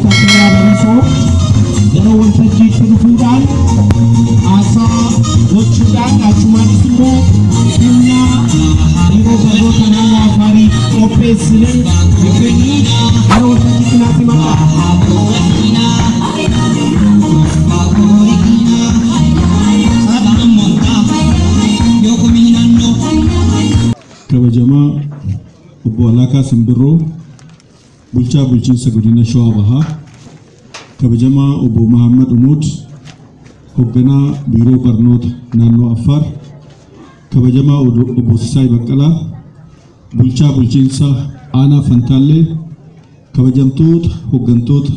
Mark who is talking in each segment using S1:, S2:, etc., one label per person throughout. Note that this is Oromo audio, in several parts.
S1: Kampenya Bariso Yeroo waltajjiitti dhufuudhaan haasaa gochuudhaan achumaan immoo humna yeroo barnoota naannoo Afaarii qopheessine yeroo waltajjiitti naatti
S2: kabajamaa obbo Alaakaa Simbirroo bulchaa bulchiinsa godina Shawaa Bahaa kabajamaa obbo Muhammad Umud hoogganaa biiroo barnoota naannoo Affaar kabajamaa obbo Sisaay Baqqalaa bulchaa bulchiinsa aanaa Fantaallee kabajamtoota hooggantoota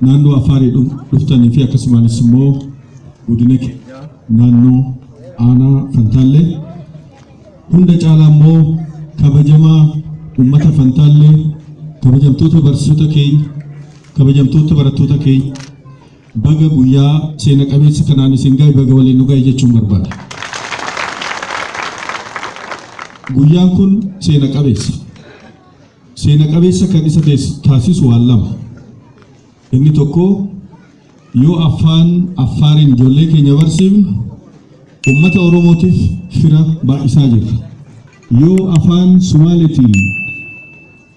S2: naannoo Affaarii dhuftanii fi akkasumas immoo godina naannoo aanaa Fantaallee hunda caalaa immoo kabajamaa ummata Fantaallee kabajamtoota barsiisota keenya kabajamtoota barattoota keenya baga guyyaa seena qabeessa kanaan isin gahe baga waliin nu gahe jechuun barbaada. Guyyaan kun seena qabeessa kan isa taasisu waan lama. Inni tokko yoo afaan Affaariin ijoollee keenya barsiifnu ummata Oromootiif fira baay'isaa jirra. Yoo afaan Sumaaleetiin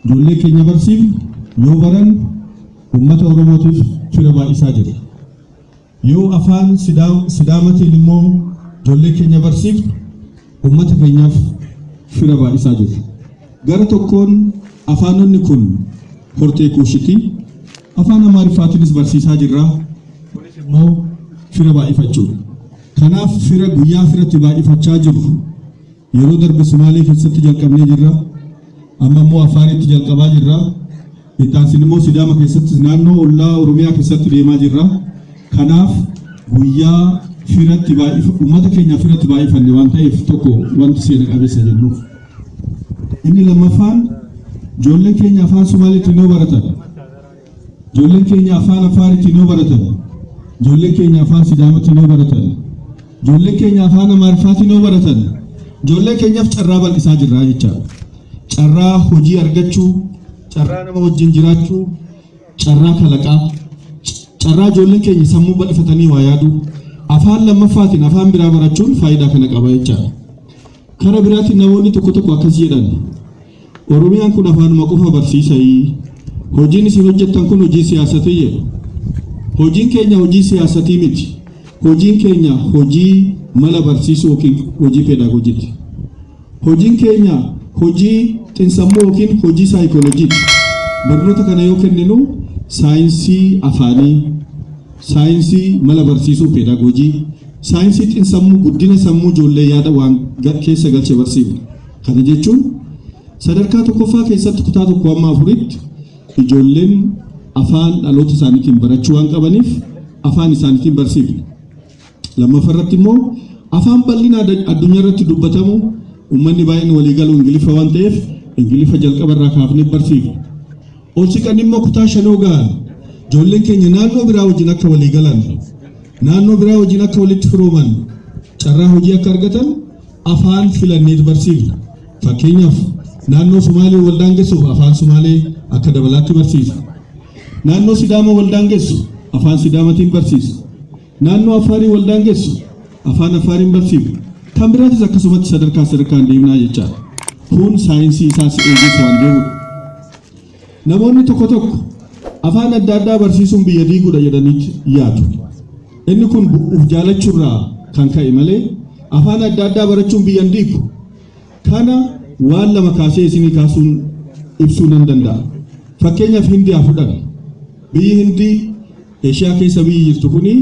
S2: ijoollee keenya barsiifnu yoo baran ummata Oromootiif fira baay'isaa jirra. Yoo afaan Sidaamatiin immoo ijoollee keenya barsiifnu ummata keenyaaf fira baay'isaa jirra. Gara tokkoon afaanonni kun hortee kuushitii afaan Amaarifaatiinis barsiisaa jirra. Kunis immoo fira baay'ifachuudha. Kanaaf fira guyyaa firatti baay'ifachaa jiru yeroo darbe Sumaalee keessatti jalqabnee jirra. Amma immoo Affaaritti jalqabaa jirra. Ittaansin immoo Sidaama keessatti naannoo ollaa Oromiyaa keessatti deemaa jirra. Kanaaf guyyaa firatti uummata keenya firatti baay'ifanne waan ta'eef tokko wanti seena qabeessa jennuuf. Inni lammaffaan ijoolleen keenya afaan Sumaaleetiin yoo baratan, ijoolleen keenya afaan Affaariitiin yoo baratan, ijoolleen keenya afaan Sidaamaatiin yoo baratan, ijoolleen keenya afaan Amaarifaatiin yoo baratan, ijoollee keenyaaf carraa bal'isaa jirra jechaadha. Carraa hojii argachuu, carraa nama wajjin jiraachuu, carraa kalaqaa, carraa ijoolleen keenya sammuu bal'ifatanii waa yaadu, afaan lammaffaatiin afaan biraa barachuun faayidaa kana qaba jechaadha. Kara biraatiin namoonni tokko akkas jedhan Oromiyaan kun afaanuma qofa barsiisai, hojiin isin hojjettan kun hojii siyaasatii jedhu. Hojiin keenya hojii siyaasatii miti. Hojiin keenya hojii mala barsiisuu yookiin hojii peedaagojiiti. Hojiin keenya hojii xiinsammuu yookiin hojii saayikolojiiti. Barnoota kana yoo kenninu saayinsii afaanii, saayinsii mala barsiisuu peedaagojii, saayinsii xiinsammuu guddina sammuu ijoollee yaada waan keessa galche barsiifna. Kana jechuun sadarkaa tokkoffaa keessatti kutaa tokko amma afuritti ijoolleen afaan dhaloota isaaniitiin barachuu waan qabaniif afaan isaaniitiin barsiifna. Lammaffaarratti immoo afaan bal'ina addunyaa irratti dubbatamu uummanni baay'een walii galu Ingiliffa waan ta'eef Ingiliffa jalqabarraa kaafnee barsiifna. Olsiqan immoo kutaa shanoo gahan ijoolleen keenya naannoo biraa wajjin akka walii galan, naannoo biraa wajjin akka walitti firooman, carraa hojii akka argatan afaan filannee barsiifna. Fakkeenyaaf naannoo Sumaalee waldaangessuuf afaan Sumaalee akka dabalaatti barsiisa. Naannoo Sidaama waldaangessu afaan Sidaamatiin barsiisa. Naannoo Affaarii waldaangessu afaan Affaariin barsiisa. Kan biraatis akkasumatti sadarkaan deemnaa jechaadha. Kun saayinsii isaas eegeessu waan deemudha. Namoonni tokko afaan adda addaa barsiisuun biyya diiguudha jedhanii yaadu. Inni kun uf jaalachuurraa kan ka'e malee afaan adda addaa barachuun biyya diigu. Kana waan lama kaasee isinii kaasuun ibsuu nan danda'a. Fakkeenyaaf Hindii fudhan. Biyyi Hindii Eeshiyaa keessa biyyi jirtu kuni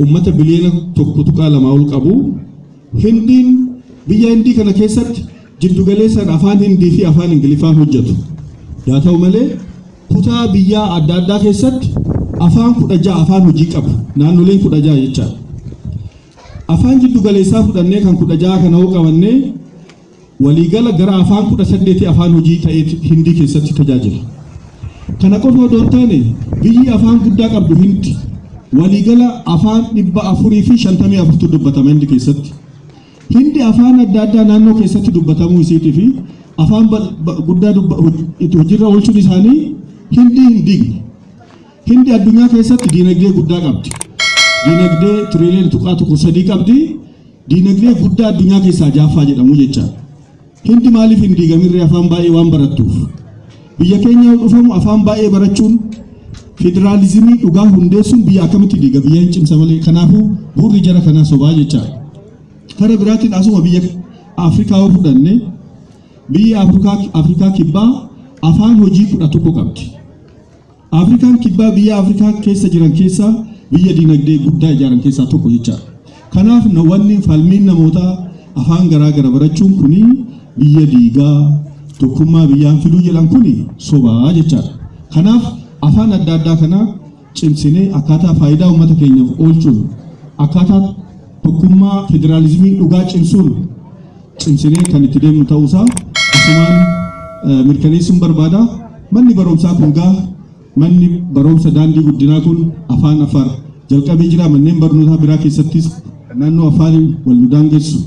S2: ummata biliyoona 1.2 ol qabu. Hindiin biyya Hindii kana keessatti jiddu galeessaan afaan Hindii fi afaan Ingiliffaan hojjetu. Yaa ta'u malee kutaa biyya adda addaa keessatti afaan 16 afaan hojii qabu. Naannoleen 16 jechaadha. Afaan jiddu galeessaa fudhannee kan 16 kana hoo qabannee waliigala gara afaan 18 afaan hojii ta'ee Hindii keessatti tajaajila. Kana qofa odoo hin taane biyyi afaan guddaa qabdu Hindi waliigala afaan 454 dubbatama Hindi keessatti. Hindi afaan adda addaa naannoo keessatti dubbatamuu isiitii fi afaan guddaa hojiirra oolchuun isaanii Hindi hin diigne. Hindi addunyaa keessatti diinagdee guddaa qabdi. Diinagdee tiriliyoona tuqaa tokko sadii qabdi. Diinagdee guddaa addunyaa keessaa jaaffaa jedhamu jecha. Hindi maaliif hin diigamirree afaan baay'ee waan barattuuf. Biyya keenya dhufamu afaan baay'ee barachuun federaalizimii dhugaa hundeessuun biyya akkamitti diiga biyya hin cimsa malee. Kanaafuu bu'uurri jara kanaa sobaa jecha. Kara biraatiin asuma biyya Afrikaa yoo fudhanne biyya Afrikaa kibbaa afaan hojii 11 qabdi. Afrikaan kibbaa biyya Afrikaa keessa jiran keessaa biyya diinagdee guddaa ijaaran keessaa tokko jecha. Kanaaf wanni falmiin namoota afaan garaa gara barachuun kuni biyya diigaa tokkummaa biyyaan fiduu jedhan kuni sobaa jecha. Kanaaf afaan adda addaa kana cimsinee akkaataa faayidaa uummata keenyaaf oolchuun akkaataa tokkummaa federaalizimii dhugaa cimsinee kan itti deemnu ta'uusaa asumaan mirkaneessuun barbaada. Manni barumsaa kun manni barumsa daandii guddinaa kun afaan Affaar jalqabee jira. Manneen barnootaa biraa keessattis naannoo Affaariin wal nu daangessu